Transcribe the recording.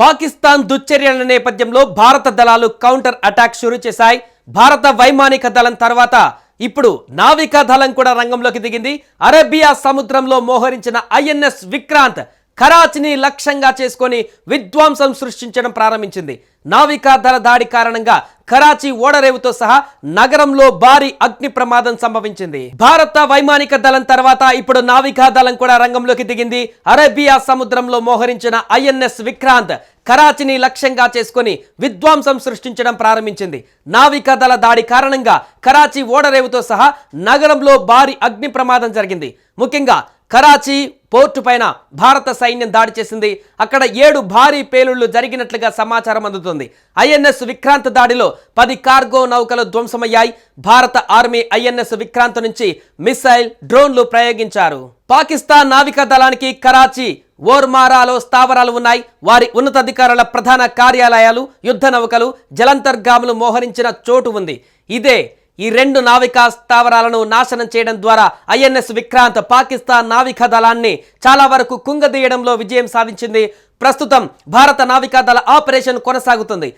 పాకిస్తాన్ దుశ్చర్యల నేపథ్యంలో భారత దళాలు కౌంటర్ అటాక్ షురూ చేశాయి. భారత వైమానిక దళం తర్వాత ఇప్పుడు నావికా దళం కూడా రంగంలోకి దిగింది. అరేబియా సముద్రంలో మోహరించిన ఐఎన్ఎస్ విక్రాంత్ కరాచీని లక్ష్యంగా చేసుకొని విధ్వంసం సృష్టించడం ప్రారంభించింది. నావికా దళ దాడి కారణంగా కరాచీ ఓడరేవుతో సహా నగరంలో భారీ అగ్ని ప్రమాదం సంభవించింది. భారత వైమానిక దళం తర్వాత ఇప్పుడు నావికా దళం కూడా రంగంలోకి దిగింది. అరేబియా సముద్రంలో మోహరించిన ఐఎన్ఎస్ విక్రాంత్ కరాచీని లక్ష్యంగా చేసుకొని విధ్వంసం సృష్టించడం ప్రారంభించింది. నావికా దళ దాడి కారణంగా కరాచీ ఓడరేవుతో సహా నగరంలో భారీ అగ్ని ప్రమాదం జరిగింది. ముఖ్యంగా కరాచీ పోర్టు పైన భారత సైన్యం దాడి చేసింది. అక్కడ 7 భారీ పేలుళ్లు జరిగినట్లుగా సమాచారం అందుతుంది. ఐఎన్ఎస్ విక్రాంత్ దాడిలో 10 కార్గో నౌకలు ధ్వంసమయ్యాయి. భారత ఆర్మీ ఐఎన్ఎస్ విక్రాంత్ నుంచి మిసైల్, డ్రోన్లు ప్రయోగించారు. పాకిస్తాన్ నావికా దళానికి కరాచీ, ఓర్మారాలో స్థావరాలు ఉన్నాయి. వారి ఉన్నతాధికారుల ప్రధాన కార్యాలయాలు, యుద్ధ నౌకలు, జలంతర్గాములు మోహరించిన చోటు ఉంది. ఇదే ఈ 2 నావికా స్థావరాలను నాశనం చేయడం ద్వారా ఐఎన్ఎస్ విక్రాంత్ పాకిస్తాన్ నావికా దళాన్ని చాలా వరకు కుంగదీయడంలో విజయం సాధించింది. ప్రస్తుతం భారత నావికా దళ ఆపరేషన్ కొనసాగుతుంది.